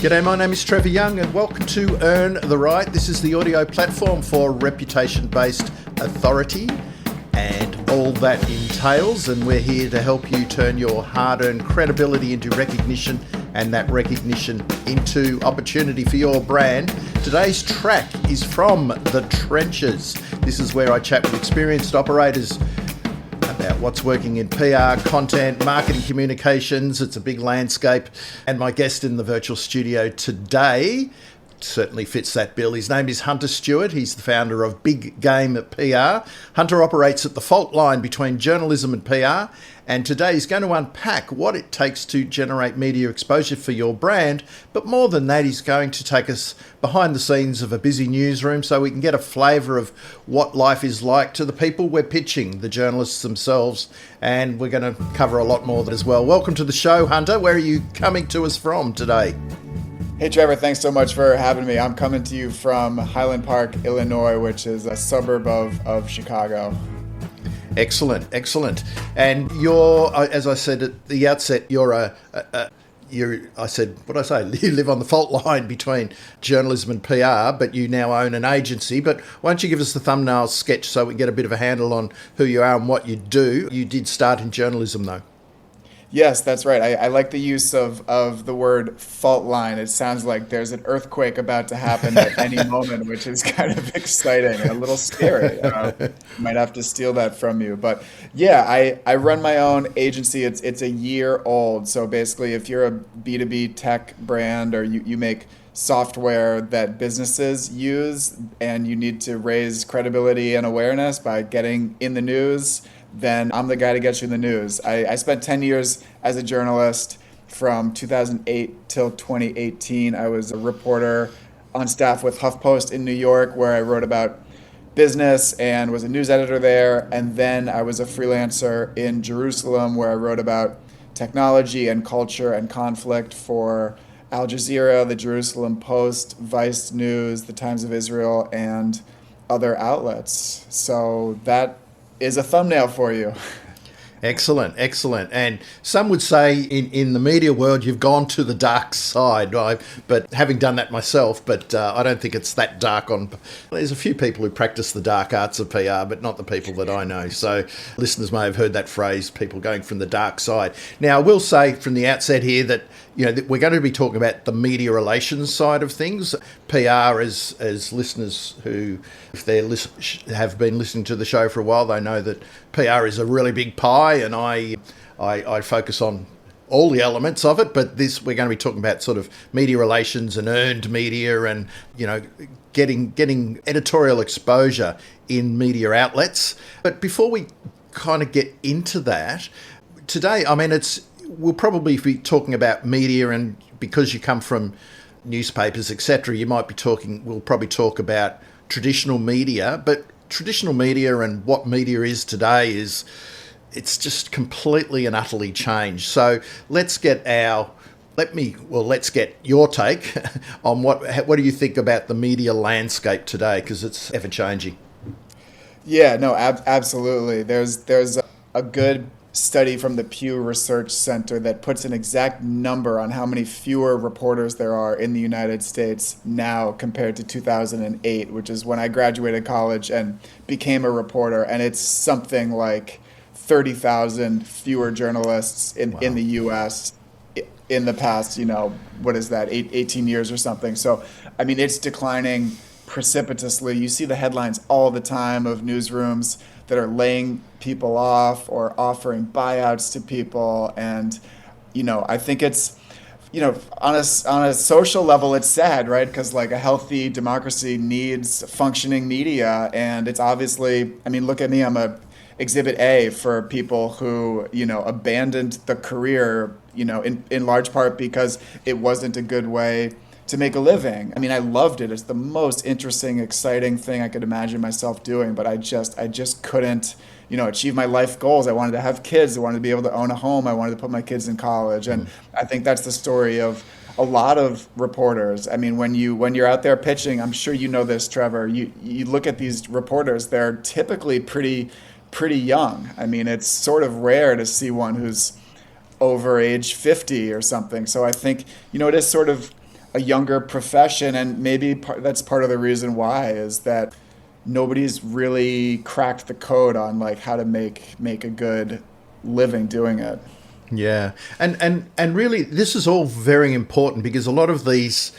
G'day, my name is Trevor Young and welcome to Earn the Right. This is the audio platform for reputation-based authority and all that entails, and we're here to help you turn your hard-earned credibility into recognition and that recognition into opportunity for your brand. Today's track is from the trenches. This is where I chat with experienced operators about what's working in PR, content, marketing, communications. It's a big landscape. And my guest in the virtual studio today certainly fits that bill. His name is Hunter Stewart. He's the founder of Big Game PR. Hunter operates at the fault line between journalism and PR. And today he's going to unpack what it takes to generate media exposure for your brand. But more than that, he's going to take us behind the scenes of a busy newsroom so we can get a flavour of what life is like to the people we're pitching, the journalists themselves. And we're going to cover a lot more as well. Welcome to the show, Hunter. Where are you coming to us from today? Hey Trevor, thanks so much for having me. I'm coming to you from Highland Park, Illinois, which is a suburb of Chicago. Excellent. And you're, as I said at the outset, you live on the fault line between journalism and PR, but you now own an agency. But why don't you give us the thumbnail sketch so we can get a bit of a handle on who you are and what you do? You did start in journalism though. Yes, that's right. I like the use of the word fault line. It sounds like there's an earthquake about to happen at any moment, which is kind of exciting and a little scary. Might have to steal that from you. But yeah, I run my own agency. It's a year old. So basically, if you're a B2B tech brand or you make software that businesses use and you need to raise credibility and awareness by getting in the news, then I'm the guy to get you in the news. I spent 10 years as a journalist. From 2008 till 2018. I was a reporter on staff with HuffPost in New York, where I wrote about business and was a news editor there. And then I was a freelancer in Jerusalem, where I wrote about technology and culture and conflict for Al Jazeera, the Jerusalem Post, Vice News, the Times of Israel, and other outlets. So that is a thumbnail for you. Excellent. And some would say in the media world, you've gone to the dark side, but having done that myself, but I don't think it's that dark there's a few people who practice the dark arts of PR, but not the people that I know. So listeners may have heard that phrase, people going from the dark side. Now, I will say from the outset here that, that we're going to be talking about the media relations side of things. PR, as listeners who, if they have been listening to the show for a while, they know that PR is a really big pie, and I focus on all the elements of it. But we're going to be talking about sort of media relations and earned media, and getting editorial exposure in media outlets. But before we kind of get into that today, we'll probably be talking about media, and because you come from newspapers, etc., we'll probably talk about traditional media, but traditional media and what media is today it's just completely and utterly changed. So let's get your take on what do you think about the media landscape today, because it's ever changing. Yeah, no, absolutely. There's a good study from the Pew Research Center that puts an exact number on how many fewer reporters there are in the United States now compared to 2008, which is when I graduated college and became a reporter. And it's something like 30,000 fewer journalists in the U.S. in the past, 18 years or something. So, it's declining precipitously. You see the headlines all the time of newsrooms that are laying people off or offering buyouts to people. And, I think it's, on a social level, it's sad, right? Because a healthy democracy needs functioning media. And it's obviously, look at me, I'm a exhibit A for people who, abandoned the career, in large part because it wasn't a good way to make a living. I loved it. It's the most interesting, exciting thing I could imagine myself doing, but I just couldn't, achieve my life goals. I wanted to have kids. I wanted to be able to own a home. I wanted to put my kids in college. And I think that's the story of a lot of reporters. When you're out there pitching, I'm sure you know this, Trevor, you look at these reporters, they're typically pretty young. It's sort of rare to see one who's over age 50 or something. So I think, it is sort of a younger profession, and maybe that's part of the reason why is that nobody's really cracked the code on like how to make a good living doing it. Yeah, and really, this is all very important because a lot of these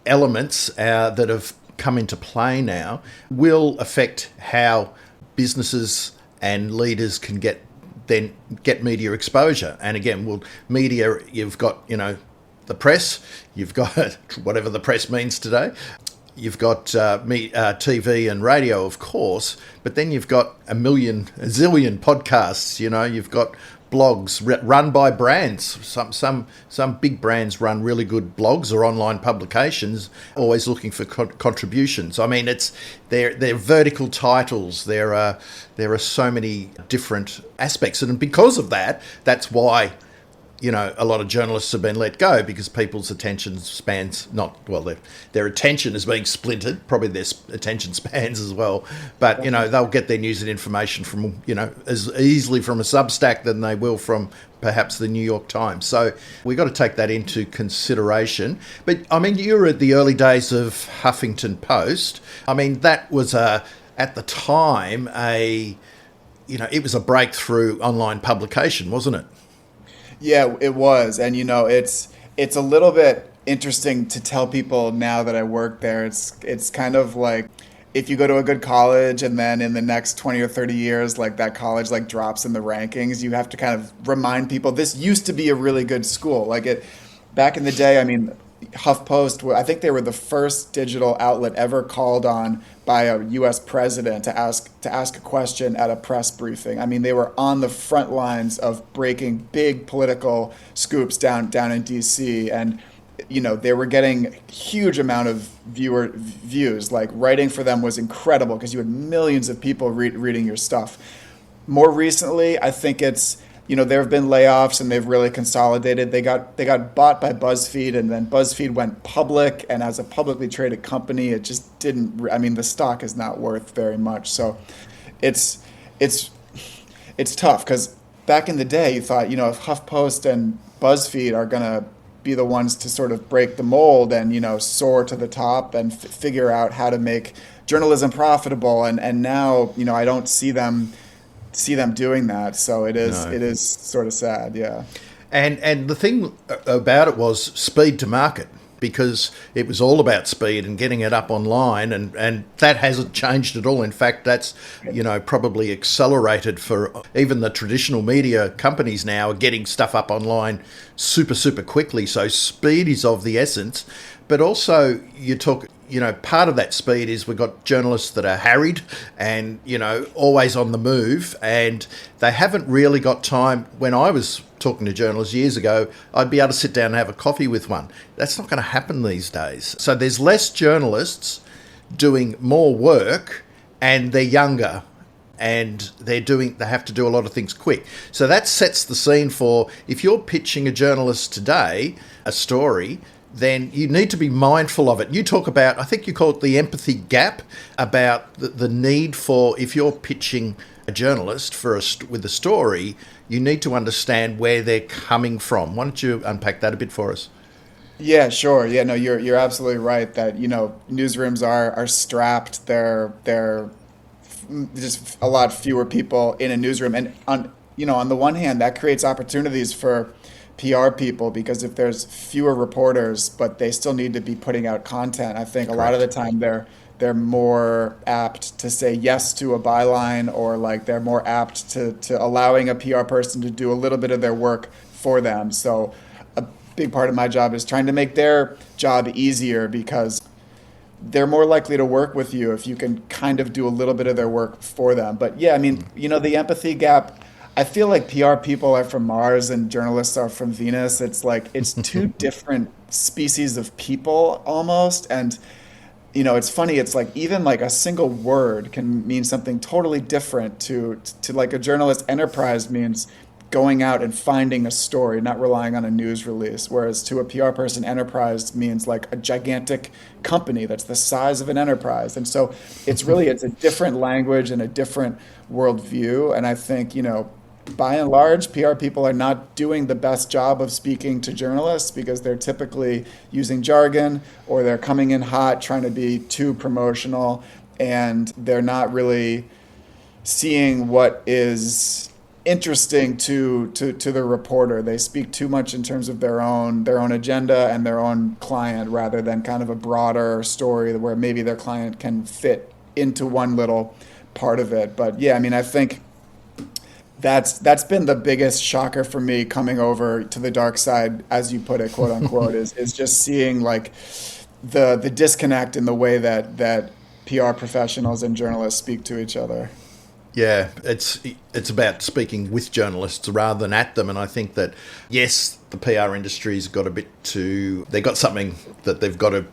elements that have come into play now will affect how businesses and leaders can get media exposure. And again, well, media, you've got the press, you've got whatever the press means today. You've got TV and radio, of course, but then you've got a zillion podcasts. You've got blogs run by brands. Some big brands run really good blogs or online publications, always looking for contributions. I mean, they're vertical titles. There are so many different aspects, and because of that, that's why a lot of journalists have been let go because people's attention spans their attention is being splintered, probably their attention spans as well. But, they'll get their news and information from, as easily from a Substack than they will from perhaps the New York Times. So we've got to take that into consideration. But, I mean, you were at the early days of Huffington Post. I mean, that was at the time, it was a breakthrough online publication, wasn't it? Yeah, it was. And it's a little bit interesting to tell people now that I work there. It's kind of like if you go to a good college and then in the next 20 or 30 years, like that college like drops in the rankings, you have to kind of remind people this used to be a really good school. Back in the day, I mean, HuffPost, I think they were the first digital outlet ever called on by a U.S. president to ask a question at a press briefing. I mean, they were on the front lines of breaking big political scoops down in D.C. and they were getting huge amount of views. Like writing for them was incredible because you had millions of people reading your stuff. More recently, I think it's there have been layoffs and they've really consolidated. They got bought by BuzzFeed, and then BuzzFeed went public. And as a publicly traded company, it just didn't. I mean, the stock is not worth very much. So, it's tough because back in the day, you thought if HuffPost and BuzzFeed are gonna be the ones to sort of break the mold and soar to the top and figure out how to make journalism profitable. And now I don't see them doing that, so it is sort of sad. Yeah. And the thing about it was speed to market, because it was all about speed and getting it up online, and that hasn't changed at all. In fact, that's probably accelerated for even the traditional media companies now are getting stuff up online super quickly. So speed is of the essence. But also part of that speed is we've got journalists that are harried and, always on the move, and they haven't really got time. When I was talking to journalists years ago, I'd be able to sit down and have a coffee with one. That's not going to happen these days. So there's less journalists doing more work, and they're younger, and they have to do a lot of things quick. So that sets the scene for, if you're pitching a journalist today a story, then you need to be mindful of it. You talk about, I think you call it the empathy gap, about the need for, if you're pitching a journalist with a story, you need to understand where they're coming from. Why don't you unpack that a bit for us? Yeah, sure. Yeah, no, you're absolutely right that newsrooms are strapped. They're just a lot fewer people in a newsroom, and on the one hand, that creates opportunities for PR people, because if there's fewer reporters but they still need to be putting out content, I think a lot of the time they're more apt to say yes to a byline, or like they're more apt to allowing a PR person to do a little bit of their work for them. So a big part of my job is trying to make their job easier, because they're more likely to work with you if you can kind of do a little bit of their work for them. But yeah, I mean, the empathy gap, I feel like PR people are from Mars and journalists are from Venus. It's like, it's two different species of people almost. And, it's funny. It's like even like a single word can mean something totally different to like a journalist. Enterprise means going out and finding a story, not relying on a news release. Whereas to a PR person, enterprise means like a gigantic company that's the size of an enterprise. And so it's a different language and a different worldview. And I think, by and large, PR people are not doing the best job of speaking to journalists because they're typically using jargon or they're coming in hot, trying to be too promotional, and they're not really seeing what is interesting to the reporter. They speak too much in terms of their own agenda and their own client rather than kind of a broader story where maybe their client can fit into one little part of it. But yeah, I mean, I think that's been the biggest shocker for me coming over to the dark side, as you put it, quote unquote, is just seeing like the disconnect in the way that PR professionals and journalists speak to each other. Yeah, it's about speaking with journalists rather than at them. And I think that, yes, the PR industry's got a bit they got something that they've got to,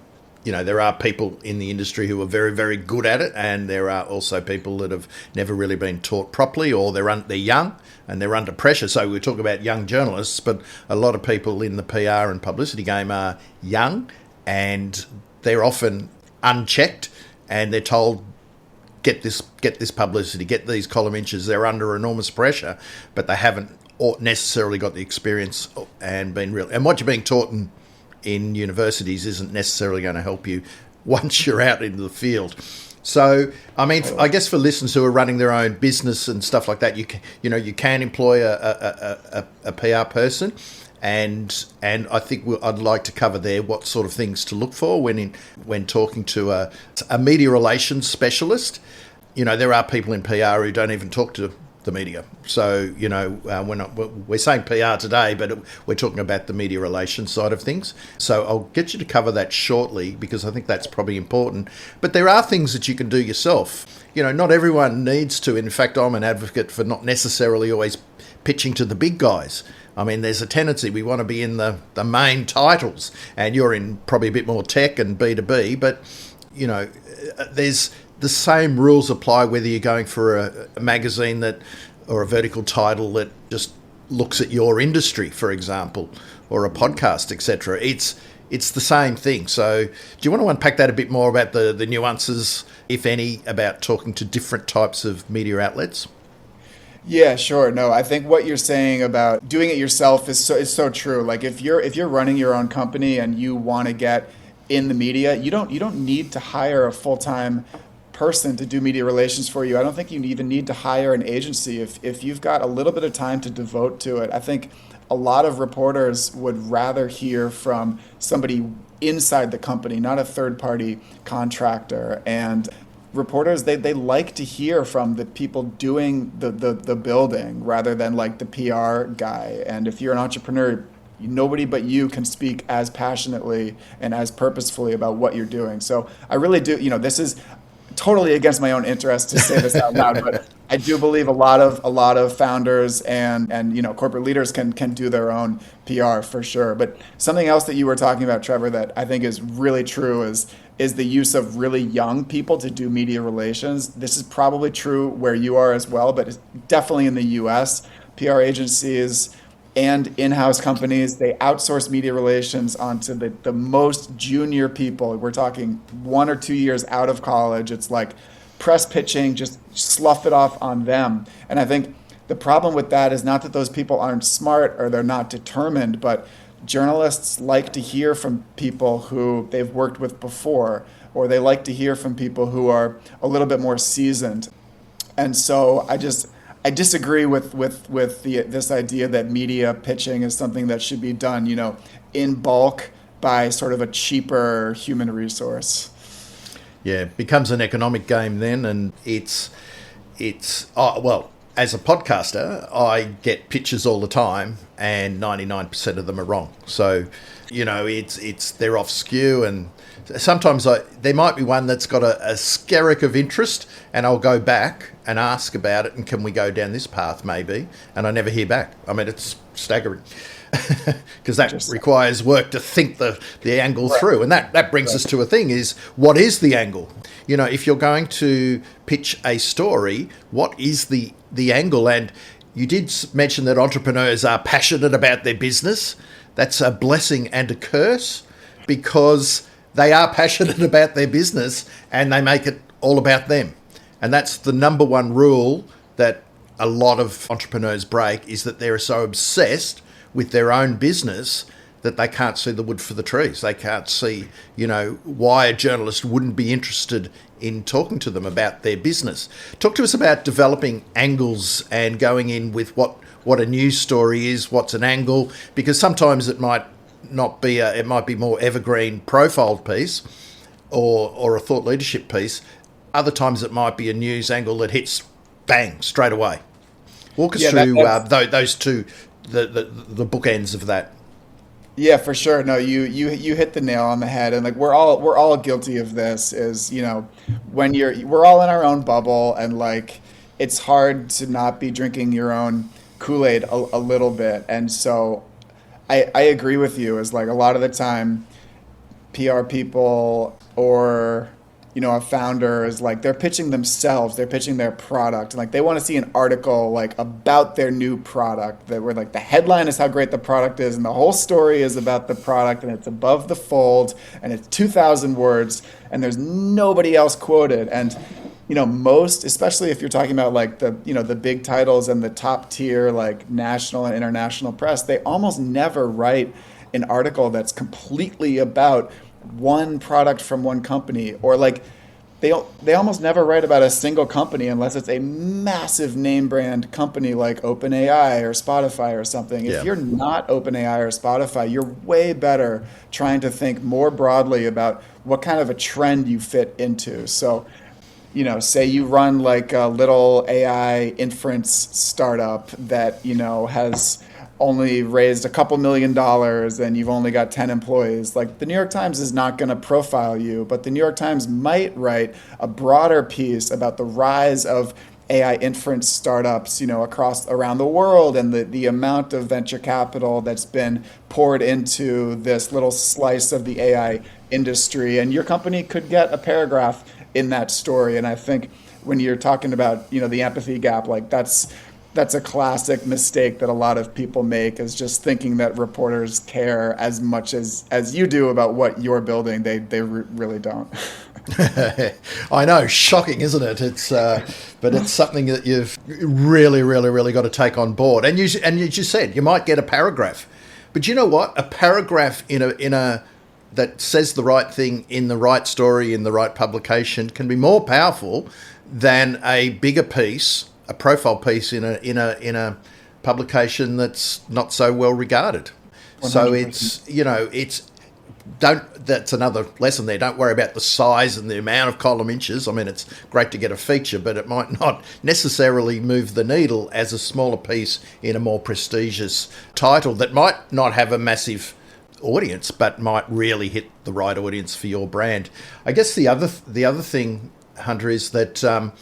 there are people in the industry who are very, very good at it. And there are also people that have never really been taught properly, or they're young and they're under pressure. So we talk about young journalists, but a lot of people in the PR and publicity game are young and they're often unchecked and they're told, get this publicity, get these column inches. They're under enormous pressure, but they haven't necessarily got the experience and been real. And what you're being taught in universities isn't necessarily going to help you once you're out into the field. So, I mean, I guess for listeners who are running their own business and stuff like that, you can employ a PR person. And I think I'd like to cover there what sort of things to look for when talking to a media relations specialist. There are people in PR who don't even talk to the media. So, we're saying PR today, but we're talking about the media relations side of things. So I'll get you to cover that shortly because I think that's probably important. But there are things that you can do yourself. Not everyone needs to. In fact, I'm an advocate for not necessarily always pitching to the big guys. I mean, there's a tendency we want to be in the main titles, and you're in probably a bit more tech and B2B, but, there's the same rules apply whether you're going for a magazine or a vertical title that just looks at your industry, for example, or a podcast, etc. It's the same thing. So do you want to unpack that a bit more about the nuances, if any, about talking to different types of media outlets? Yeah, sure. No, I think what you're saying about doing it yourself is so true. Like if you're running your own company and you want to get in the media, you don't need to hire a full-time person to do media relations for you. I don't think you even need to hire an agency if you've got a little bit of time to devote to it. I think a lot of reporters would rather hear from somebody inside the company, not a third-party contractor. And reporters, they like to hear from the people doing the building rather than like the PR guy. And if you're an entrepreneur, nobody but you can speak as passionately and as purposefully about what you're doing. So I really do, this is totally against my own interest to say this out loud, but I do believe a lot of founders and corporate leaders can do their own PR for sure. But something else that you were talking about, Trevor, that I think is really true is the use of really young people to do media relations. This is probably true where you are as well, but it's definitely in the US. PR agencies and in-house companies, they outsource media relations onto the most junior people. We're talking 1 or 2 years out of college. It's like press pitching, just slough it off on them. And I think the problem with that is not that those people aren't smart or they're not determined, but journalists like to hear from people who they've worked with before, or they like to hear from people who are a little bit more seasoned. And so I disagree with this idea that media pitching is something that should be done, in bulk by sort of a cheaper human resource. Yeah, it becomes an economic game then, and it's as a podcaster, I get pitches all the time, and 99% of them are wrong. So, they're off skew, and sometimes there might be one that's got a skerrick of interest, and I'll go back and ask about it, and can we go down this path maybe? And I never hear back. I mean, it's staggering because that requires work to think the angle through. And that brings us to a thing is, what is the angle? If you're going to pitch a story, what is the angle? And you did mention that entrepreneurs are passionate about their business. That's a blessing and a curse, because they are passionate about their business and they make it all about them. And that's the number one rule that a lot of entrepreneurs break is that they're so obsessed with their own business that they can't see the wood for the trees. They can't see, why a journalist wouldn't be interested in talking to them about their business. Talk to us about developing angles and going in with what a news story is, what's an angle, because sometimes it might not be it might be more evergreen profiled piece or a thought leadership piece. Other times it might be a news angle that hits bang straight away. Walk us through those two, the bookends of that. Yeah, for sure. No, you hit the nail on the head, and like we're all guilty of this. Is when we're all in our own bubble, and like it's hard to not be drinking your own Kool-Aid a little bit. And so I agree with you. Is like a lot of the time, PR people or a founder is like they're pitching themselves, they're pitching their product, and like they want to see an article like about their new product that where like the headline is how great the product is and the whole story is about the product and it's above the fold and it's 2,000 words and there's nobody else quoted. And most, especially if you're talking about like the the big titles and the top tier like national and international press, they almost never write an article that's completely about one product from one company, or like they almost never write about a single company unless it's a massive name brand company like OpenAI or Spotify or something. Yeah. If you're not OpenAI or Spotify, you're way better trying to think more broadly about what kind of a trend you fit into. So, say you run like a little AI inference startup that, has only raised a couple $1 million and you've only got 10 employees. Like the New York Times is not going to profile you, but the New York Times might write a broader piece about the rise of AI inference startups, around the world and the amount of venture capital that's been poured into this little slice of the AI industry. And your company could get a paragraph in that story. And I think when you're talking about, the empathy gap, like that's a classic mistake that a lot of people make, is just thinking that reporters care as much as you do about what you're building. They really don't. I know, shocking, isn't it? It's but it's something that you've really, really, really got to take on board. And as you said, you might get a paragraph, but you know what? A paragraph in a that says the right thing in the right story in the right publication can be more powerful than a bigger piece, a profile piece in a publication that's not so well regarded. 100%. So that's another lesson there. Don't worry about the size and the amount of column inches. I mean, it's great to get a feature, but it might not necessarily move the needle as a smaller piece in a more prestigious title that might not have a massive audience, but might really hit the right audience for your brand. I guess the other thing, Hunter, is that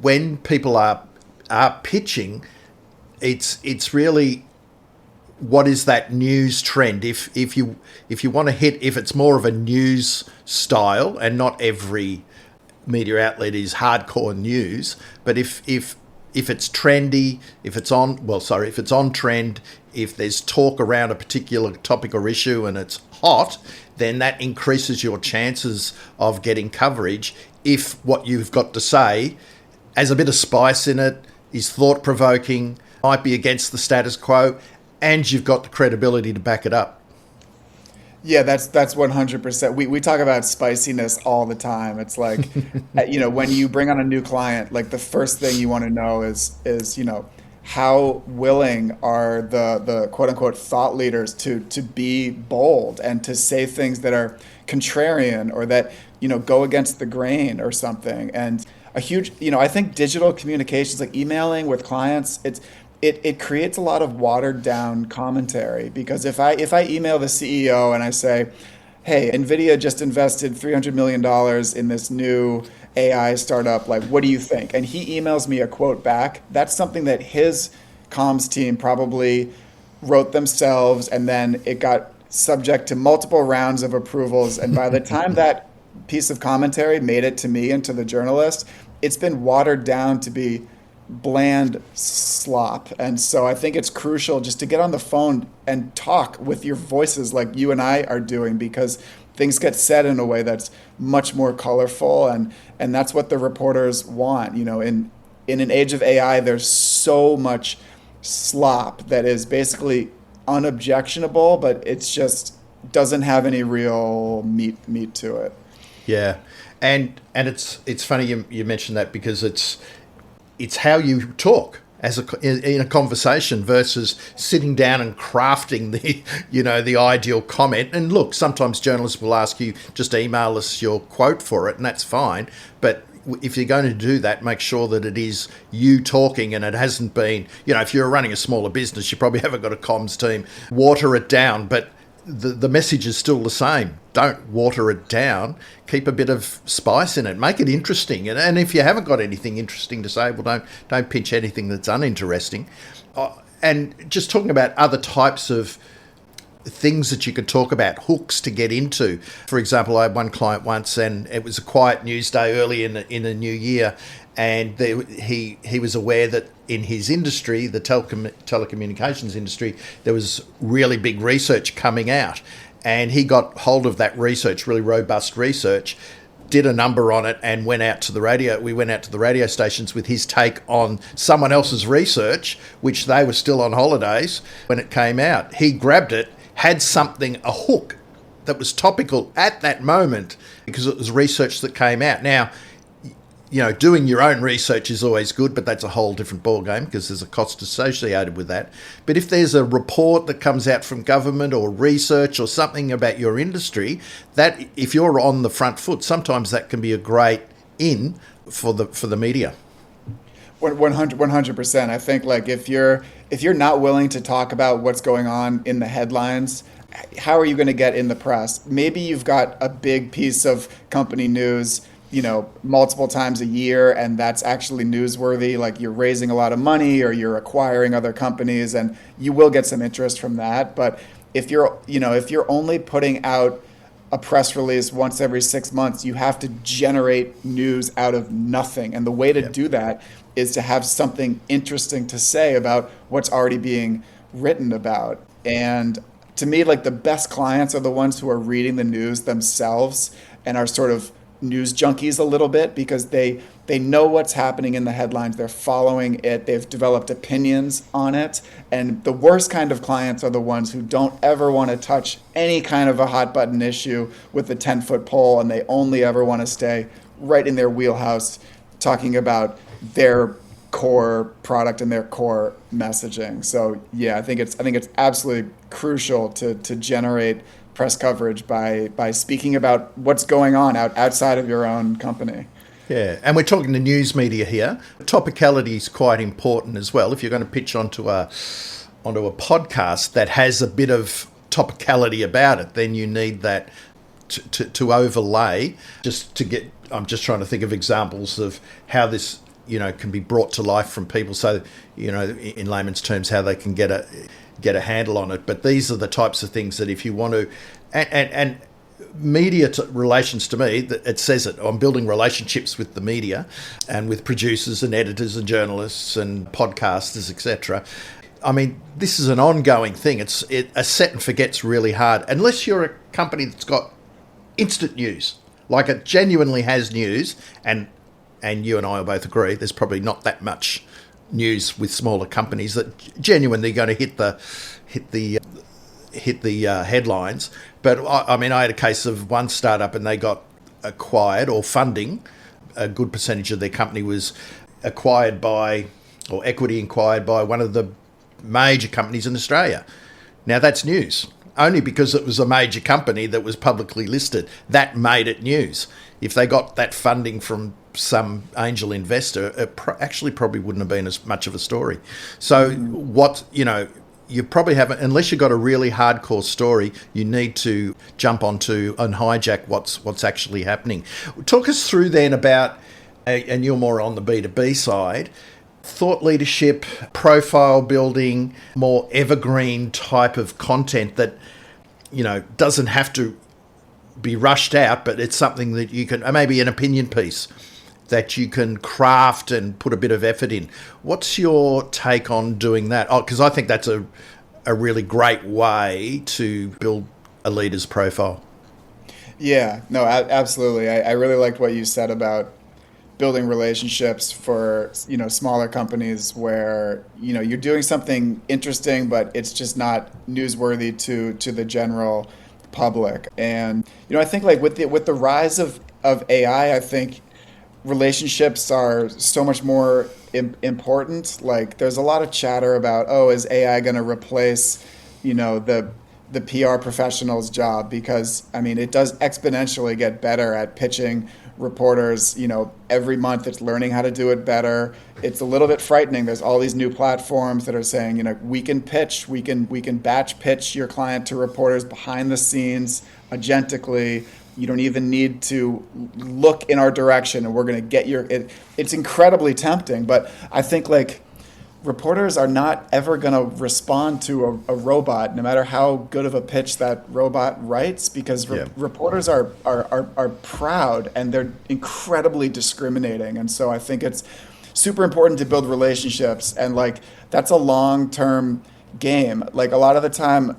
when people are pitching, it's really what is that news trend? If you want to hit, if it's more of a news style, and not every media outlet is hardcore news, but if it's trendy, if it's on trend, if there's talk around a particular topic or issue and it's hot, then that increases your chances of getting coverage if what you've got to say has a bit of spice in it, is thought-provoking, might be against the status quo, and you've got the credibility to back it up. Yeah, that's 100%. We talk about spiciness all the time. It's like, when you bring on a new client, like the first thing you want to know is how willing are the quote unquote thought leaders to be bold and to say things that are contrarian or that go against the grain or something. And a huge, I think digital communications, like emailing with clients, it creates a lot of watered down commentary, because if I email the CEO and I say, hey, NVIDIA just invested $300 million in this new AI startup, like, what do you think? And he emails me a quote back. That's something that his comms team probably wrote themselves, and then it got subject to multiple rounds of approvals. And by the time that piece of commentary made it to me and to the journalist, it's been watered down to be bland slop. And so I think it's crucial just to get on the phone and talk with your voices like you and I are doing, because things get said in a way that's much more colorful, and that's what the reporters want. In in an age of AI, there's so much slop that is basically unobjectionable, but it's just doesn't have any real meat to it. Yeah, and it's funny you mentioned that, because it's how you talk in a conversation versus sitting down and crafting the ideal comment. And look, sometimes journalists will ask you, just email us your quote for it, and that's fine. But if you're going to do that, make sure that it is you talking, and it hasn't been, if you're running a smaller business, you probably haven't got a comms team. Water it down, but the message is still the same. Don't water it down. Keep a bit of spice in it. Make it interesting. And if you haven't got anything interesting to say, well, don't pitch anything that's uninteresting. And just talking about other types of things that you could talk about, hooks to get into. For example, I had one client once, and it was a quiet news day early in the new year, and he was aware that in his industry, the telecommunications industry, there was really big research coming out, and he got hold of that research, really robust research, did a number on it, and went out to the radio. We went out to the radio stations with his take on someone else's research, which they were still on holidays when it came out. He grabbed it, had something, a hook that was topical at that moment, because it was research that came out. Now, doing your own research is always good, but that's a whole different ballgame, because there's a cost associated with that. But if there's a report that comes out from government or research or something about your industry, that if you're on the front foot, sometimes that can be a great in for the media. 100%. I think, like, if you're not willing to talk about what's going on in the headlines, how are you going to get in the press? Maybe you've got a big piece of company news, multiple times a year, and that's actually newsworthy. Like, you're raising a lot of money, or you're acquiring other companies, and you will get some interest from that. But if you're only putting out a press release once every 6 months, you have to generate news out of nothing. And the way to do that is to have something interesting to say about what's already being written about. And to me, like, the best clients are the ones who are reading the news themselves and are sort of news junkies a little bit, because they know what's happening in the headlines. They're following it. They've developed opinions on it. And the worst kind of clients are the ones who don't ever want to touch any kind of a hot button issue with a 10-foot pole, and they only ever want to stay right in their wheelhouse talking about their core product and their core messaging. So yeah, I think it's absolutely crucial to generate press coverage by speaking about what's going on outside of your own company. Yeah, and we're talking to news media here. Topicality is quite important as well. If you're going to pitch onto a podcast that has a bit of topicality about it, then you need that to overlay. I'm just trying to think of examples of how this can be brought to life from people. So in layman's terms, how they can get a handle on it. But these are the types of things that if you want to, and media relations, to me, it says it. I'm building relationships with the media and with producers and editors and journalists and podcasters, etc. I mean, this is an ongoing thing. A set and forget's really hard, unless you're a company that's got instant news, like it genuinely has news. And you and I will both agree, there's probably not that much news with smaller companies that genuinely going to hit the headlines. But I mean, I had a case of one startup, and they got acquired, or funding. A good percentage of their company was acquired by, or equity acquired by, one of the major companies in Australia. Now that's news, only because it was a major company that was publicly listed. That made it news. If they got that funding from some angel investor, it actually probably wouldn't have been as much of a story. So you probably haven't, unless you've got a really hardcore story, you need to jump onto and hijack what's actually happening. Talk us through then about, and you're more on the B2B side, thought leadership, profile building, more evergreen type of content that, doesn't have to be rushed out, but it's something that you can, maybe an opinion piece that you can craft and put a bit of effort in. What's your take on doing that? Because I think that's a really great way to build a leader's profile. Yeah, no, absolutely. I really liked what you said about building relationships for, smaller companies where, you're doing something interesting, but it's just not newsworthy to the general public. And, I think like with the rise of AI, I think relationships are so much more important. Like there's a lot of chatter about, oh, is AI going to replace, the PR professional's job? Because I mean, it does exponentially get better at pitching reporters. Every month it's learning how to do it better. It's a little bit frightening. There's all these new platforms that are saying, we can pitch, we can batch pitch your client to reporters behind the scenes agentically. You don't even need to look in our direction, and we're going to get it's incredibly tempting, but I think like reporters are not ever going to respond to a robot, no matter how good of a pitch that robot writes, because reporters are proud and they're incredibly discriminating. And so I think it's super important to build relationships, and like that's a long-term game. Like a lot of the time,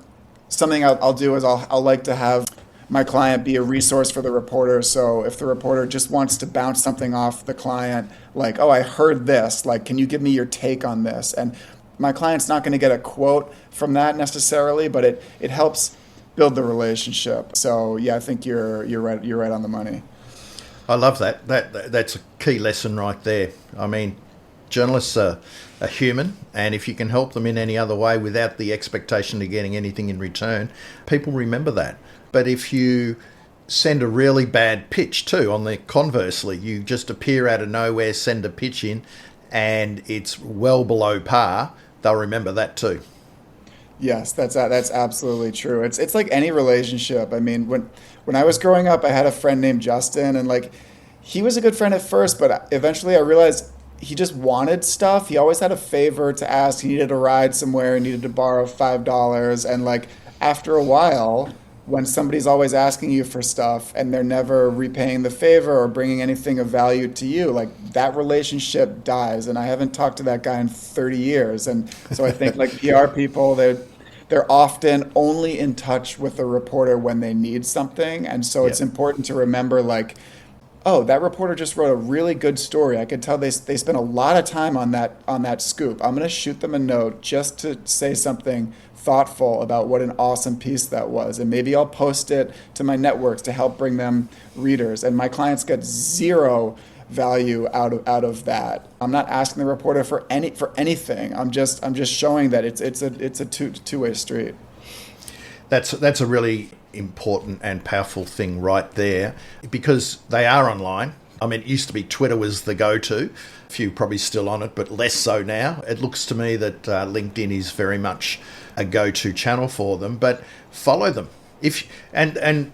something I'll do is I'll like to have my client be a resource for the reporter. So if the reporter just wants to bounce something off the client, like, oh, I heard this, like, can you give me your take on this? And my client's not going to get a quote from that necessarily, but it helps build the relationship. So yeah, I think you're right on the money. I love that. That's a key lesson right there. I mean, journalists are human, and if you can help them in any other way without the expectation of getting anything in return, people remember that. But if you send a really bad pitch too, on the conversely, you just appear out of nowhere, send a pitch in, and it's well below par, they'll remember that too. Yes, that's absolutely true. It's like any relationship. I mean, when I was growing up, I had a friend named Justin, and like he was a good friend at first, but eventually I realized he just wanted stuff. He always had a favor to ask. He needed a ride somewhere, he needed to borrow $5, and like after a while, when somebody's always asking you for stuff and they're never repaying the favor or bringing anything of value to you, like that relationship dies. And I haven't talked to that guy in 30 years. And so I think like PR people, they're often only in touch with the reporter when they need something. And so it's important to remember like, oh, that reporter just wrote a really good story. I could tell they spent a lot of time on that scoop. I'm going to shoot them a note just to say something thoughtful about what an awesome piece that was. And maybe I'll post it to my networks to help bring them readers. And my clients get zero value out of that. I'm not asking the reporter for anything. I'm just showing that it's a two-way street. That's a really important and powerful thing right there, because they are online. I mean, it used to be Twitter was the go-to. A few probably still on it, but less so now. It looks to me that LinkedIn is very much a go-to channel for them, but follow them. And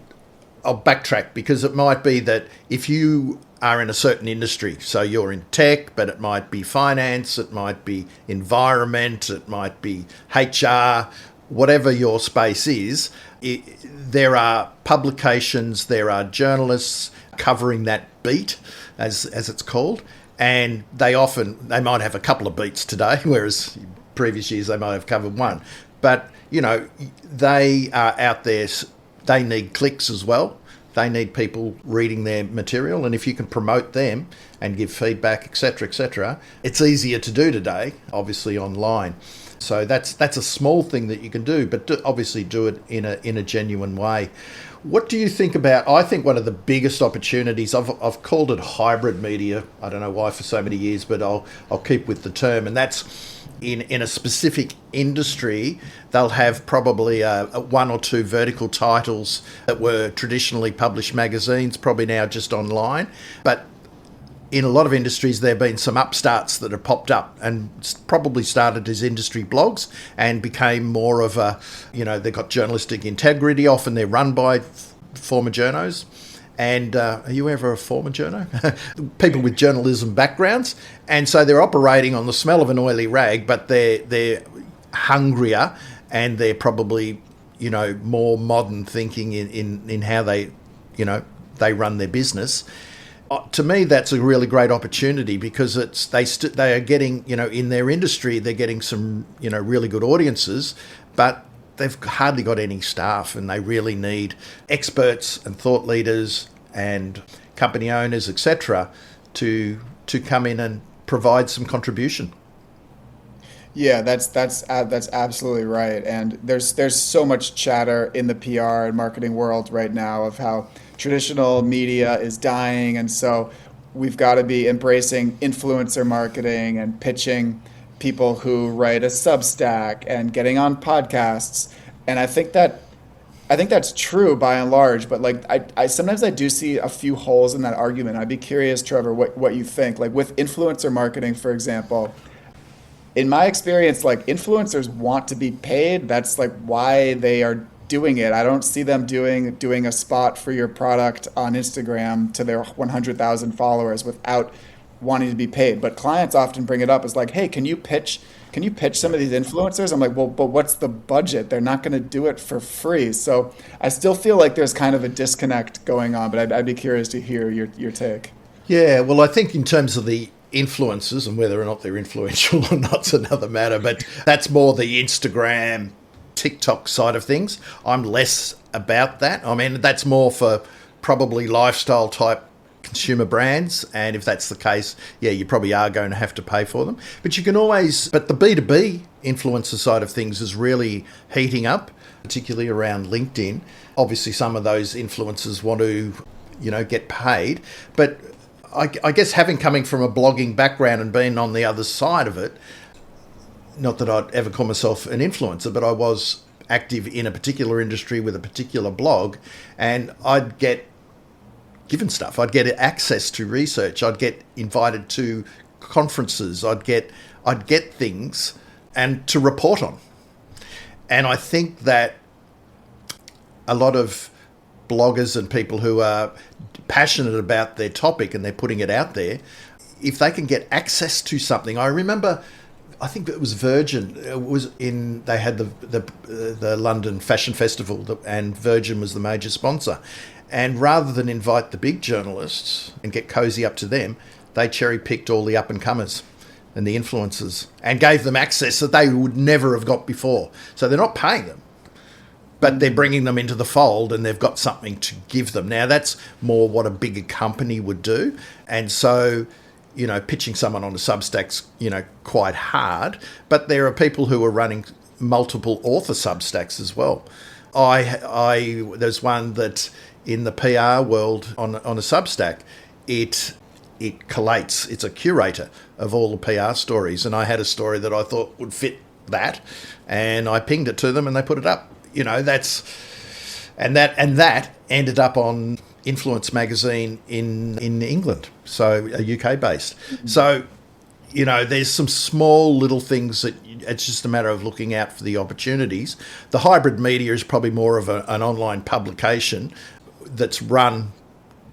I'll backtrack, because it might be that if you are in a certain industry, so you're in tech, but it might be finance, it might be environment, it might be HR, whatever your space is, there are publications, there are journalists covering that beat, as it's called, and they might have a couple of beats today, whereas previous years they might have covered one. But, they are out there, they need clicks as well. They need people reading their material, and if you can promote them and give feedback, etc., it's easier to do today, obviously online. So that's a small thing that you can do, but obviously do it in a genuine way. What do you think about? I think one of the biggest opportunities, I've called it hybrid media. I don't know why for so many years, but I'll keep with the term, and that's in a specific industry. They'll have probably one or two vertical titles that were traditionally published magazines, probably now just online, but in a lot of industries, there have been some upstarts that have popped up and probably started as industry blogs and became more of a, they've got journalistic integrity. Often they're run by former journos. And are you ever a former journo? People with journalism backgrounds. And so they're operating on the smell of an oily rag, but they're hungrier, and they're probably, more modern thinking in how they run their business. To me, that's a really great opportunity, because they are getting, in their industry, they're getting some, really good audiences, but they've hardly got any staff, and they really need experts and thought leaders and company owners, etc., to come in and provide some contribution. Yeah, that's absolutely right. And there's so much chatter in the PR and marketing world right now of how traditional media is dying, and so we've got to be embracing influencer marketing and pitching people who write a Substack and getting on podcasts. And I think that's true by and large, but like I sometimes I do see a few holes in that argument. I'd be curious, Trevor, what you think. Like with influencer marketing, for example, in my experience, like influencers want to be paid. That's like why they are doing it. I don't see them doing a spot for your product on Instagram to their 100,000 followers without wanting to be paid. But clients often bring it up as like, "Hey, can you pitch some of these influencers?" I'm like, "Well, but what's the budget? They're not going to do it for free." So I still feel like there's kind of a disconnect going on, but I'd be curious to hear your take. Yeah, well, I think in terms of the influencers and whether or not they're influential or not's another matter, but that's more the Instagram, TikTok side of things. I'm less about that. I mean, that's more for probably lifestyle type consumer brands, and if that's the case, yeah, you probably are going to have to pay for them. But you can always, but the B2B influencer side of things is really heating up, particularly around LinkedIn. Obviously, some of those influencers want to, get paid, but I guess having coming from a blogging background and being on the other side of it, not that I'd ever call myself an influencer, but I was active in a particular industry with a particular blog, and I'd get given stuff. I'd get access to research. I'd get invited to conferences. I'd get things and to report on. And I think that a lot of bloggers and people who are passionate about their topic and they're putting it out there, if they can get access to something. I remember, I think it was Virgin. They had the London Fashion Festival, and Virgin was the major sponsor. And rather than invite the big journalists and get cozy up to them, they cherry picked all the up and comers and the influencers and gave them access that they would never have got before. So they're not paying them, but they're bringing them into the fold and they've got something to give them. Now, that's more what a bigger company would do. And so, pitching someone on a Substack's, quite hard. But there are people who are running multiple author Substacks as well. There's one that in the PR world on a Substack, it collates. It's a curator of all the PR stories. And I had a story that I thought would fit that, and I pinged it to them and they put it up. That ended up on Influence magazine in England, so a UK based. So, there's some small little things that it's just a matter of looking out for the opportunities. The hybrid media is probably more of an online publication that's run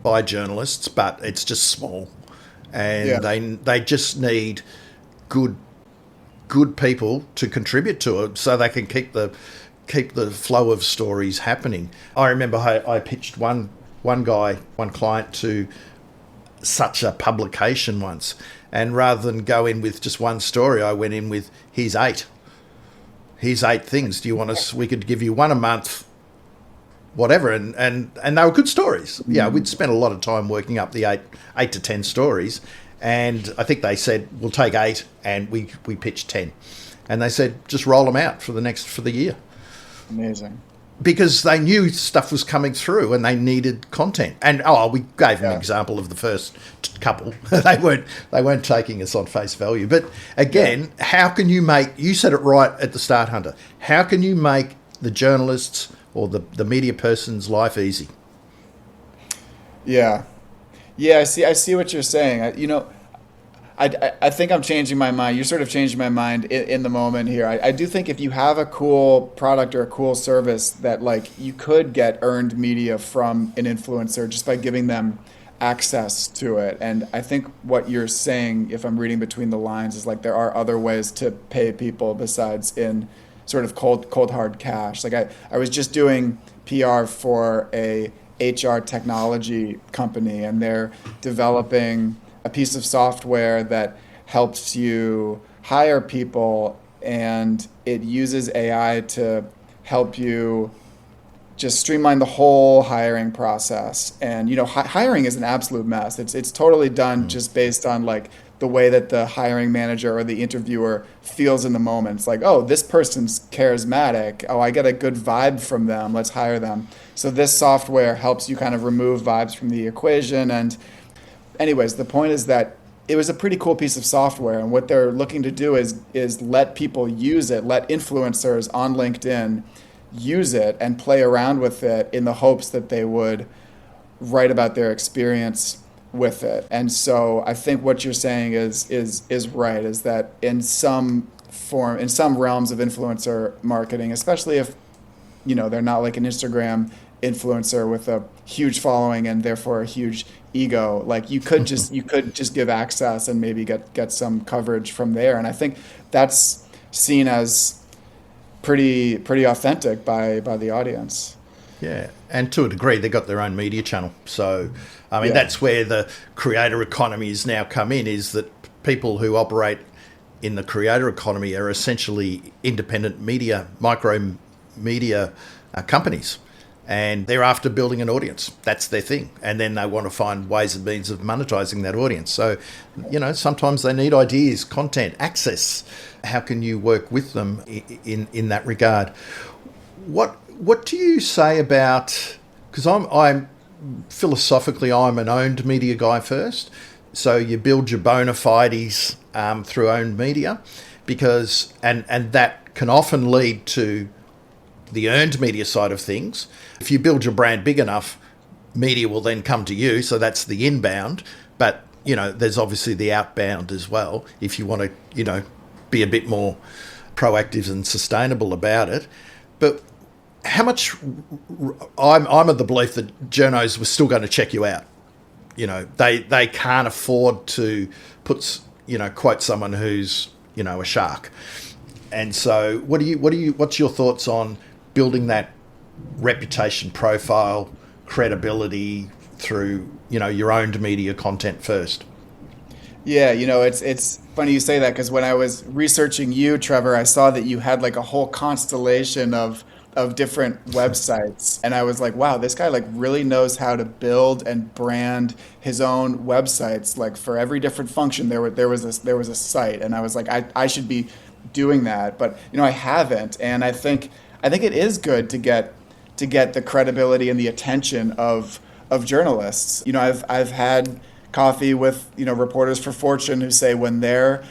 by journalists, but it's just small, and they just need good people to contribute to it so they can keep the flow of stories happening. I remember I pitched one client to such a publication once, and rather than go in with just one story, I went in with here's eight things. Do you want us? We could give you one a month, whatever, and they were good stories. Yeah, we'd spent a lot of time working up the eight to 10 stories, and I think they said we'll take 8, and we pitched 10, and they said just roll them out for the year. Amazing. Because they knew stuff was coming through and they needed content. And we gave an example of the first couple. they weren't taking us on face value. But again, how can you you said it right at the start, Hunter, how can you make the journalists or the media person's life easy? Yeah. I see what you're saying. I think I'm changing my mind. You're sort of changing my mind in the moment here. I do think if you have a cool product or a cool service that you could get earned media from an influencer just by giving them access to it. And I think what you're saying, if I'm reading between the lines, is there are other ways to pay people besides in sort of cold hard cash. I was just doing PR for a HR technology company, and they're developing a piece of software that helps you hire people, and it uses AI to help you just streamline the whole hiring process. And hiring is an absolute mess. It's totally done just based on like the way that the hiring manager or the interviewer feels in the moment. It's like, oh, this person's charismatic. Oh, I get a good vibe from them. Let's hire them. So this software helps you kind of remove vibes from the equation. And anyways, the point is that it was a pretty cool piece of software, and what they're looking to do is let people use it, let influencers on LinkedIn use it and play around with it in the hopes that they would write about their experience with it. And so I think what you're saying is right, is that in some form, in some realms of influencer marketing, especially if they're not like an Instagram influencer with a huge following and therefore a huge ego, like you could just give access and maybe get some coverage from there. And I think that's seen as pretty authentic by the audience. Yeah, and to a degree, they've got their own media channel. So, I mean, Yeah. that's where the creator economy has now come in, is that people who operate in the creator economy are essentially independent media, micro media companies. And they're after building an audience. That's their thing. And then they want to find ways and means of monetizing that audience. So, sometimes they need ideas, content, access. How can you work with them in that regard? What do you say about, because I'm philosophically, I'm an owned media guy first. So you build your bona fides through owned media, because and that can often lead to the earned media side of things. If you build your brand big enough, media will then come to you. So that's the inbound. But, there's obviously the outbound as well, if you want to, be a bit more proactive and sustainable about it. But how much, I'm of the belief that journos were still going to check you out. They can't afford to quote someone who's, a shark. And so what's your thoughts on building that reputation profile, credibility through, your owned media content first? Yeah, it's funny you say that, because when I was researching you, Trevor, I saw that you had like a whole constellation of different websites, and I was like, wow, this guy like really knows how to build and brand his own websites. Like for every different function, there was a site, and I was like, I should be doing that, but I haven't, and I think it is good to get the credibility and the attention of journalists. I've had coffee with reporters for Fortune who say when they're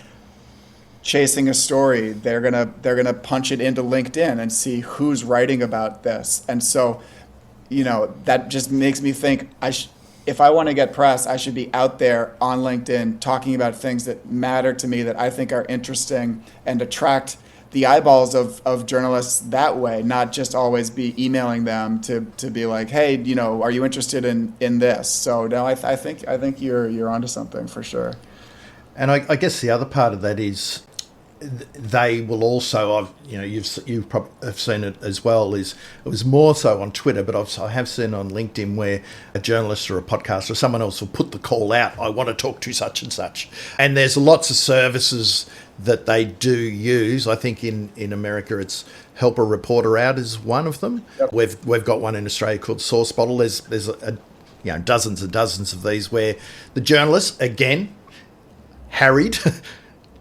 chasing a story, they're gonna punch it into LinkedIn and see who's writing about this. And so, that just makes me think if I want to get press, I should be out there on LinkedIn talking about things that matter to me, that I think are interesting, and attract the eyeballs of journalists that way, not just always be emailing them to be like, hey, are you interested in this? So no, I think you're onto something for sure. And I guess the other part of that is they will also, you've probably have seen it as well, is it was more so on Twitter, but I have seen on LinkedIn where a journalist or a podcaster or someone else will put the call out, I want to talk to such and such. And there's lots of services that they do use. I think in America it's Help a Reporter Out is one of them. Yep. We've got one in Australia called Source Bottle. There's dozens and dozens of these where the journalists, again, harried,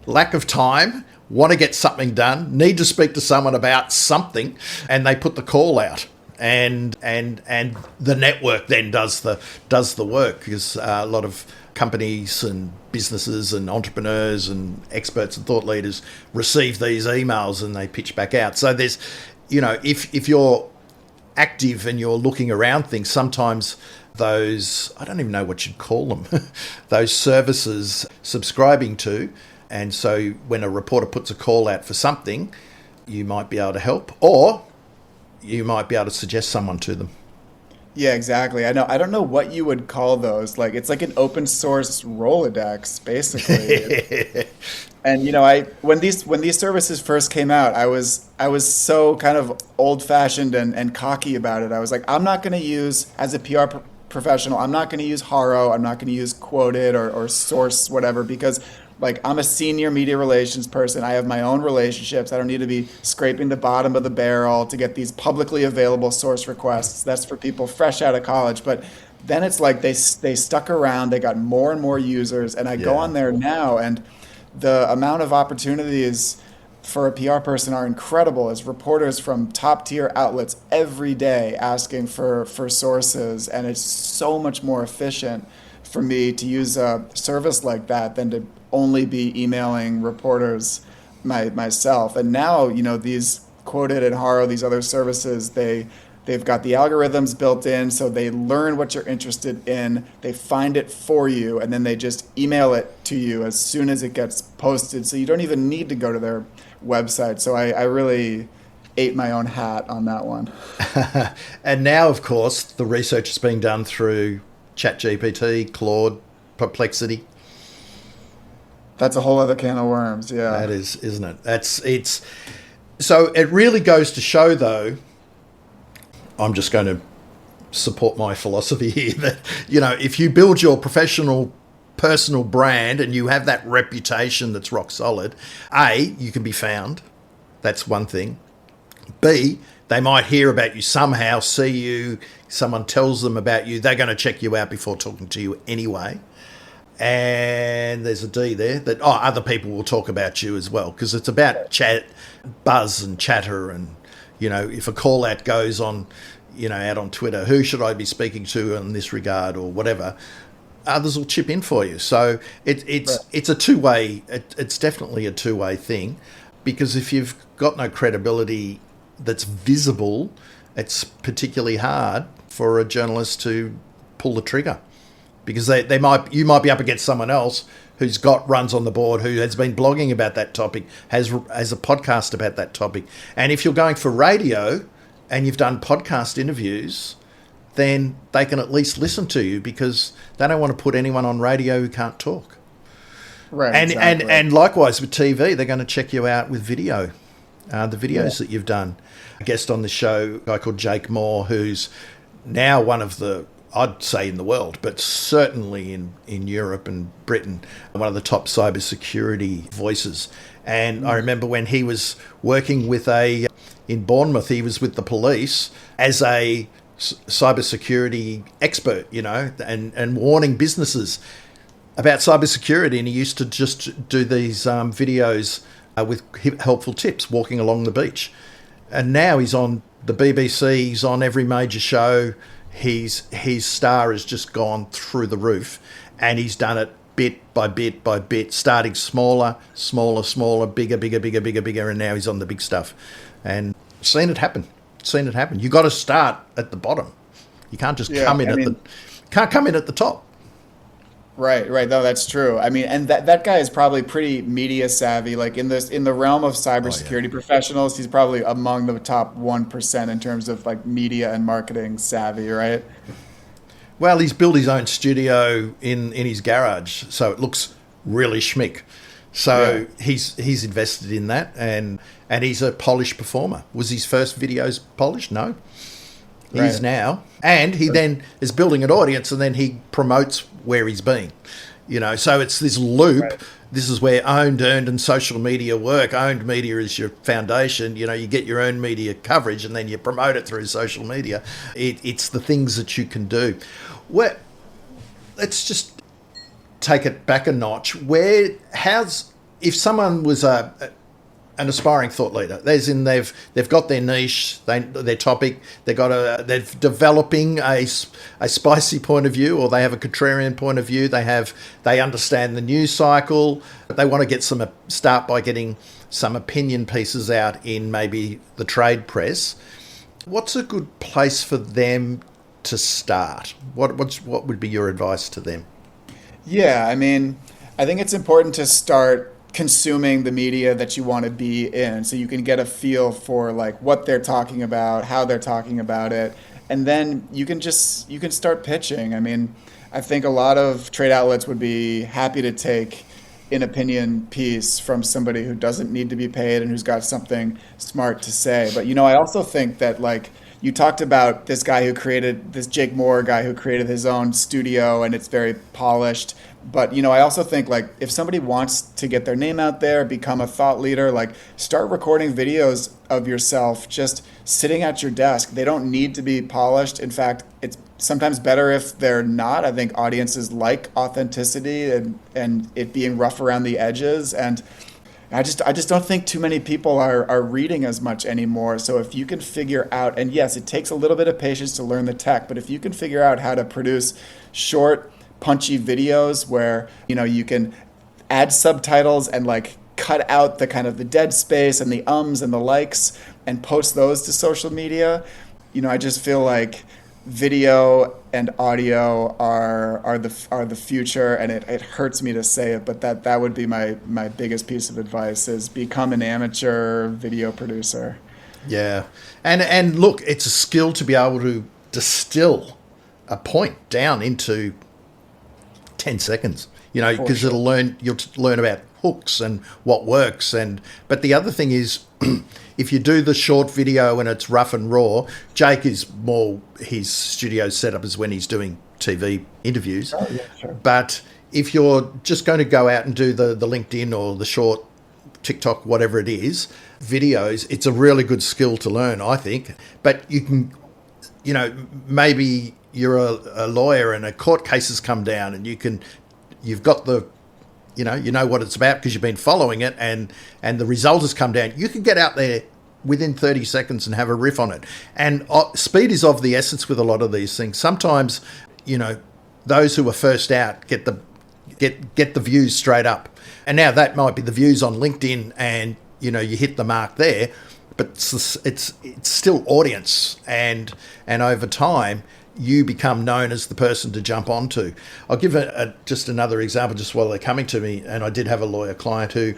lack of time, want to get something done, need to speak to someone about something, and they put the call out. And the network then does the work, because a lot of companies and businesses and entrepreneurs and experts and thought leaders receive these emails and they pitch back out. So there's, if you're active and you're looking around things, sometimes those, I don't even know what you'd call them, those services subscribing to. And so when a reporter puts a call out for something, you might be able to help, or you might be able to suggest someone to them. Yeah, exactly. I know. I don't know what you would call those. Like, it's like an open source Rolodex, basically. And when these services first came out, I was so kind of old fashioned and cocky about it. I was like, I'm not going to use, as a professional, I'm not going to use Haro. I'm not going to use Quoted or Source, whatever, because Like, I'm a senior media relations person. I have my own relationships. I don't need to be scraping the bottom of the barrel to get these publicly available source requests. That's for people fresh out of college. But then it's like they stuck around. They got more and more users, and I go Yeah. on there now, and the amount of opportunities for a PR person are incredible as reporters from top tier outlets every day asking for sources, and it's so much more efficient for me to use a service like that than to only be emailing reporters myself. And now, these Quoted and Haro, these other services, they've got the algorithms built in, so they learn what you're interested in, they find it for you, and then they just email it to you as soon as it gets posted. So you don't even need to go to their website. So I really ate my own hat on that one. And now, of course, the research is being done through ChatGPT, Claude, Perplexity. That's a whole other can of worms, yeah. That is, isn't it? So it really goes to show, though, I'm just going to support my philosophy here that, if you build your personal brand and you have that reputation that's rock solid, A, you can be found. That's one thing. B, they might hear about you somehow, see you, someone tells them about you, they're going to check you out before talking to you anyway. And there's a D there that, other people will talk about you as well, because it's about chat, buzz and chatter. And, if a call out goes on, out on Twitter, who should I be speaking to in this regard or whatever, others will chip in for you. So it's a two-way, it's definitely a two-way thing, because if you've got no credibility that's visible, it's particularly hard for a journalist to pull the trigger, because you might be up against someone else who's got runs on the board, who has been blogging about that topic, has a podcast about that topic. And if you're going for radio and you've done podcast interviews, then they can at least listen to you, because they don't want to put anyone on radio who can't talk. Right. And exactly. and likewise with TV, they're going to check you out with video, the videos that you've done. A guest on the show, a guy called Jake Moore, who's now one of the, I'd say in the world, but certainly in Europe and Britain, one of the top cybersecurity voices. And I remember when he was working in Bournemouth, he was with the police as a cybersecurity expert, and warning businesses about cybersecurity. And he used to just do these videos with helpful tips walking along the beach. And now he's on the BBC, he's on every major show. His star has just gone through the roof, and he's done it bit by bit by bit, starting smaller, bigger, and now he's on the big stuff. And seen it happen. You got to start at the bottom. You can't just come in at the top. Right. No, that's true. I mean, and that guy is probably pretty media savvy. Like in the realm of cybersecurity professionals, he's probably among the top 1% in terms of like media and marketing savvy, right? Well, he's built his own studio in his garage, so it looks really schmick. So he's invested in that, and he's a polished performer. Was his first videos polished? No. He is now. And he then is building an audience, and then he promotes where he's been. So it's this loop. Right. This is where owned, earned, and social media work. Owned media is your foundation. You get your own media coverage, and then you promote it through social media. It's the things that you can do. Let's just take it back a notch. If someone was an aspiring thought leader, as in they've got their niche, their topic, they're developing a spicy point of view, or they have a contrarian point of view. They understand the news cycle, but they want to start by getting some opinion pieces out in maybe the trade press. What's a good place for them to start? What would be your advice to them? Yeah, I mean, I think it's important to start consuming the media that you want to be in, so you can get a feel for like what they're talking about, how they're talking about it, and then you can start pitching. I mean, I think a lot of trade outlets would be happy to take an opinion piece from somebody who doesn't need to be paid and who's got something smart to say. But I also think that, like, you talked about this Jake Moore guy who created his own studio, and it's very polished. But I also think like if somebody wants to get their name out there, become a thought leader, like start recording videos of yourself just sitting at your desk. They don't need to be polished. In fact, it's sometimes better if they're not. I think audiences like authenticity and it being rough around the edges. And I just don't think too many people are reading as much anymore. So if you can figure out, and yes, it takes a little bit of patience to learn the tech, but if you can figure out how to produce short, punchy videos where you can add subtitles and like cut out the kind of the dead space and the ums and the likes and post those to social media, I just feel like video and audio are the future, and it hurts me to say it, but that would be my biggest piece of advice is become an amateur video producer. Yeah. And look, it's a skill to be able to distill a point down into 10 seconds, because sure. you'll learn about hooks and what works. But the other thing is, if you do the short video and it's rough and raw, Jake is more, his studio setup is when he's doing TV interviews. Oh, yeah, sure. But if you're just going to go out and do the LinkedIn or the short TikTok, whatever it is, videos, it's a really good skill to learn, I think. But you can, maybe you're a lawyer and a court case has come down and you've got the, you know what it's about because you've been following it and the result has come down. You can get out there within 30 seconds and have a riff on it. And speed is of the essence with a lot of these things. Sometimes, those who are first out get the views straight up. And now that might be the views on LinkedIn and, you hit the mark there, but it's still audience. And over time, you become known as the person to jump onto. I'll give just another example just while they're coming to me. And I did have a lawyer client who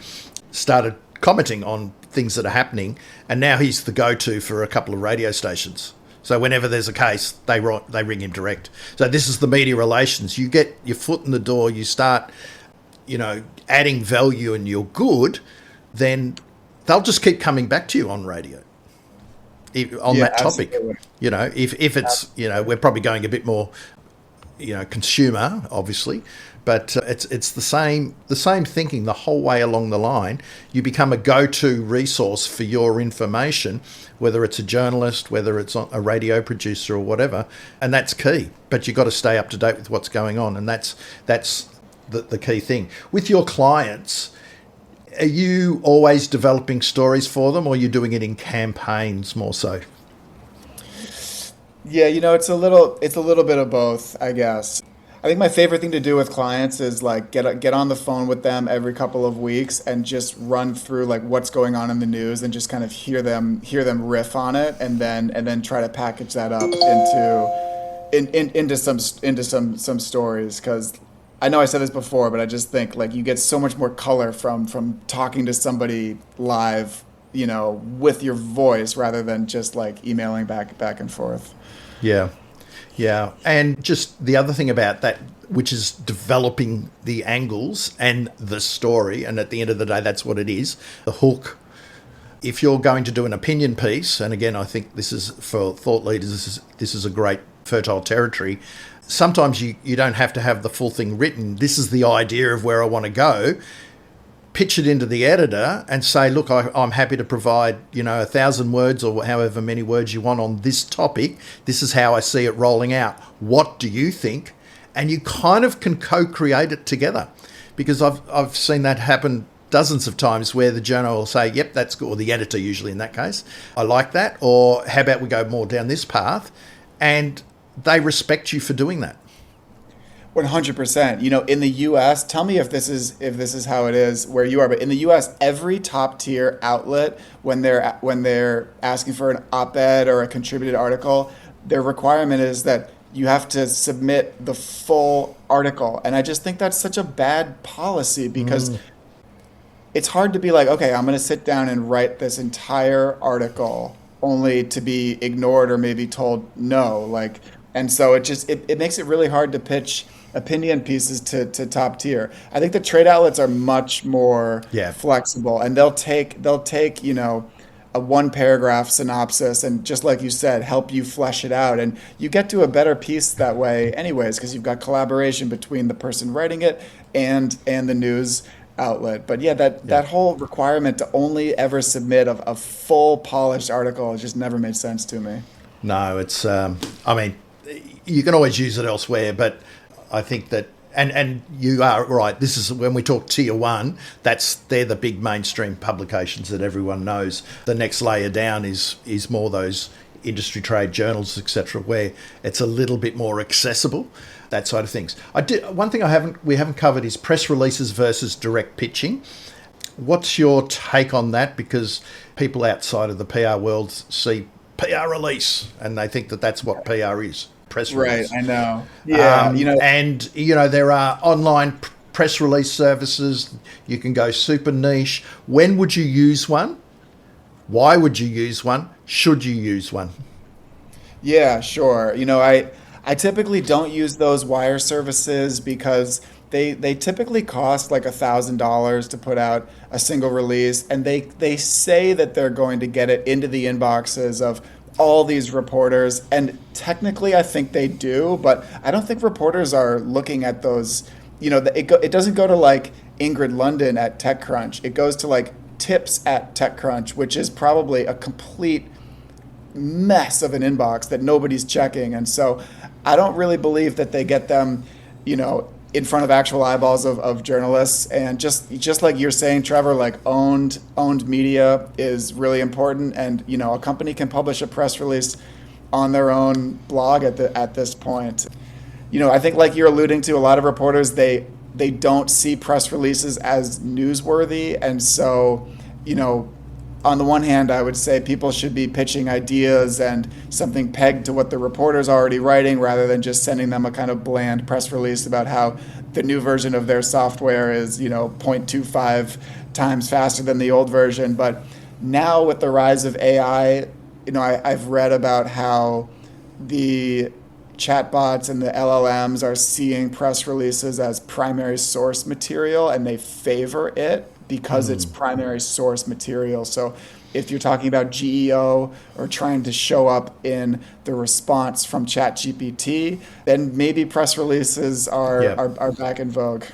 started commenting on things that are happening, and now he's the go-to for a couple of radio stations. So whenever there's a case, they ring him direct. So this is the media relations. You get your foot in the door, you start, adding value and you're good, then they'll just keep coming back to you on radio. On that topic, Absolutely. if it's, we're probably going a bit more, consumer, obviously, but it's the same thinking the whole way along the line. You become a go-to resource for your information, whether it's a journalist, whether it's a radio producer or whatever, and that's key. But you've got to stay up to date with what's going on, and that's the key thing. With your clients, are you always developing stories for them, or are you doing it in campaigns more so? Yeah, it's a little bit of both, I guess. I think my favorite thing to do with clients is like get on the phone with them every couple of weeks and just run through like what's going on in the news and just kind of hear them riff on it, and then try to package that up into some stories. Because I know I said this before, but I just think like you get so much more color from talking to somebody live, with your voice rather than just like emailing back and forth. Yeah. Yeah. And just the other thing about that, which is developing the angles and the story. And at the end of the day, that's what it is. The hook. If you're going to do an opinion piece, and again, I think this is for thought leaders, this is a great fertile territory. Sometimes you don't have to have the full thing written. This is the idea of where I want to go. Pitch it into the editor and say, look, I'm happy to provide, 1,000 words or however many words you want on this topic. This is how I see it rolling out. What do you think? And you kind of can co-create it together, because I've seen that happen dozens of times where the journal will say, yep, that's good, or the editor usually in that case, I like that, or how about we go more down this path? And they respect you for doing that. 100%. In the U.S., tell me if this is how it is where you are, but in the U.S., every top tier outlet, when they're asking for an op-ed or a contributed article, their requirement is that you have to submit the full article, and I just think that's such a bad policy because it's hard to be like, okay, I'm going to sit down and write this entire article only to be ignored or maybe told no, like, and so it makes it really hard to pitch opinion pieces to top tier. I think the trade outlets are much more flexible, and they'll take a one paragraph synopsis and, just like you said, help you flesh it out. And you get to a better piece that way anyways, because you've got collaboration between the person writing it and the news outlet. But yeah, that whole requirement to only ever submit a full polished article just never made sense to me. No, it's, you can always use it elsewhere, but I think that, and you are right, this is when we talk tier one, they're the big mainstream publications that everyone knows. The next layer down is more those industry trade journals, etc., where it's a little bit more accessible, that side of things. One thing we haven't covered is press releases versus direct pitching. What's your take on that? Because people outside of the PR world see PR release and they think that that's what PR is. Press release. Right, I know. Yeah, and there are online press release services. You can go super niche. When would you use one? Why would you use one? Should you use one? Yeah, sure. I typically don't use those wire services because they typically cost like $1,000 to put out a single release, and they say that they're going to get it into the inboxes of all these reporters, and technically I think they do, but I don't think reporters are looking at those. It doesn't go to like Ingrid London at TechCrunch. It goes to like Tips at TechCrunch, which is probably a complete mess of an inbox that nobody's checking. And so I don't really believe that they get them, in front of actual eyeballs of journalists. And just like you're saying, Trevor, like owned media is really important. And, a company can publish a press release on their own blog at this point. I think, like you're alluding to, a lot of reporters, they don't see press releases as newsworthy. And so, on the one hand, I would say people should be pitching ideas and something pegged to what the reporter's already writing, rather than just sending them a kind of bland press release about how the new version of their software is, 0.25 times faster than the old version. But now with the rise of AI, I've read about how the chatbots and the LLMs are seeing press releases as primary source material, and they favor it because it's primary source material. So if you're talking about GEO or trying to show up in the response from ChatGPT, then maybe press releases are back in vogue.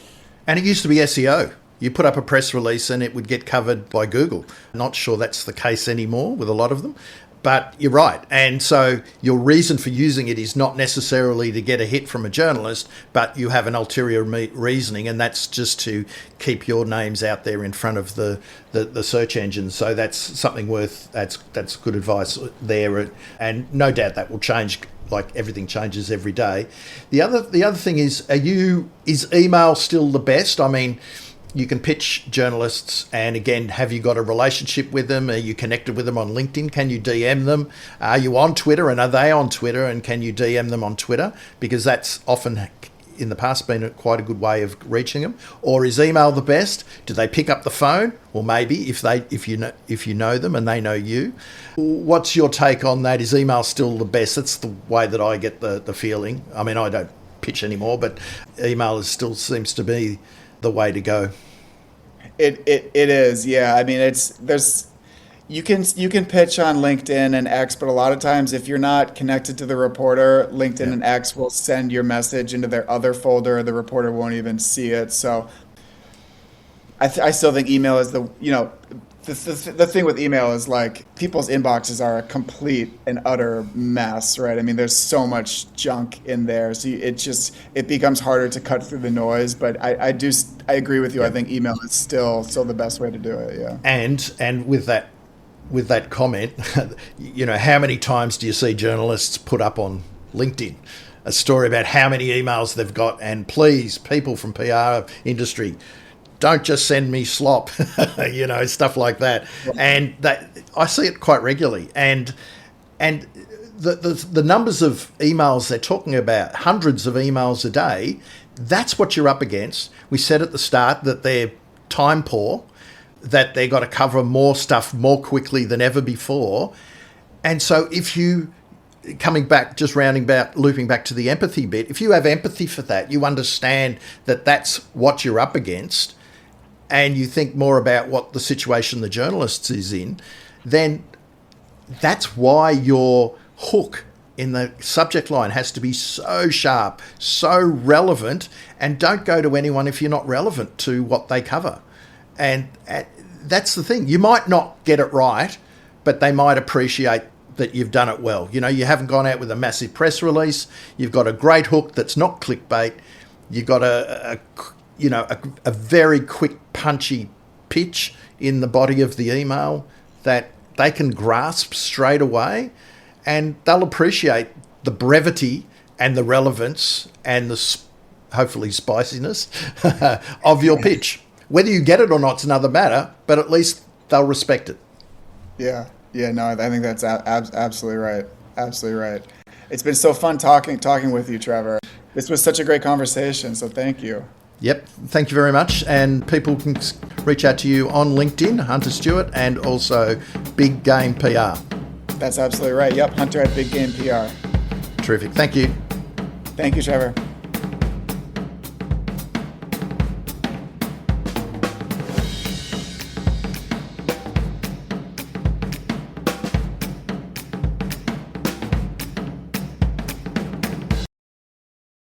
And it used to be SEO. You put up a press release and it would get covered by Google. Not sure that's the case anymore with a lot of them. But you're right. And so your reason for using it is not necessarily to get a hit from a journalist, but you have an ulterior reasoning, and that's just to keep your names out there in front of the search engines. So that's something that's good advice there. And no doubt that will change, like everything changes every day. The other thing is email still the best? I mean, you can pitch journalists, and again, have you got a relationship with them? Are you connected with them on LinkedIn? Can you DM them? Are you on Twitter, and are they on Twitter, and can you DM them on Twitter? Because that's often in the past been quite a good way of reaching them. Or is email the best? Do they pick up the phone? Or maybe if you know them and they know you. What's your take on that? Is email still the best? That's the way that I get the feeling. I mean, I don't pitch anymore, but email still seems to be the way to go. It is, yeah. I mean, you can pitch on LinkedIn and X, but a lot of times if you're not connected to the reporter, LinkedIn and X will send your message into their other folder. The reporter won't even see it. So I still think email is the thing with email is like people's inboxes are a complete and utter mess, right? I mean, there's so much junk in there, so it becomes harder to cut through the noise. But I agree with you. I think email is still the best way to do it. Yeah. And with that comment, how many times do you see journalists put up on LinkedIn a story about how many emails they've got? And please, people from PR industry, don't just send me slop, stuff like that. And that I see it quite regularly. And the numbers of emails they're talking about, hundreds of emails a day, that's what you're up against. We said at the start that they're time poor, that they've got to cover more stuff more quickly than ever before. And so if you, looping back to the empathy bit, if you have empathy for that, you understand that that's what you're up against, and you think more about what the situation the journalist is in, then that's why your hook in the subject line has to be so sharp, so relevant, and don't go to anyone if you're not relevant to what they cover. And that's the thing. You might not get it right, but they might appreciate that you've done it well. You know, you haven't gone out with a massive press release. You've got a great hook that's not clickbait. You've got a very quick, punchy pitch in the body of the email that they can grasp straight away, and they'll appreciate the brevity and the relevance and the hopefully spiciness of your pitch. Whether you get it or not is another matter, but at least they'll respect it. Yeah. No, I think that's absolutely right. Absolutely right. It's been so fun talking with you, Trevor. This was such a great conversation, so thank you. Yep, thank you very much. And people can reach out to you on LinkedIn, Hunter Stewart, and also Big Game PR. That's absolutely right. Yep, Hunter at Big Game PR. Terrific. Thank you. Thank you, Trevor.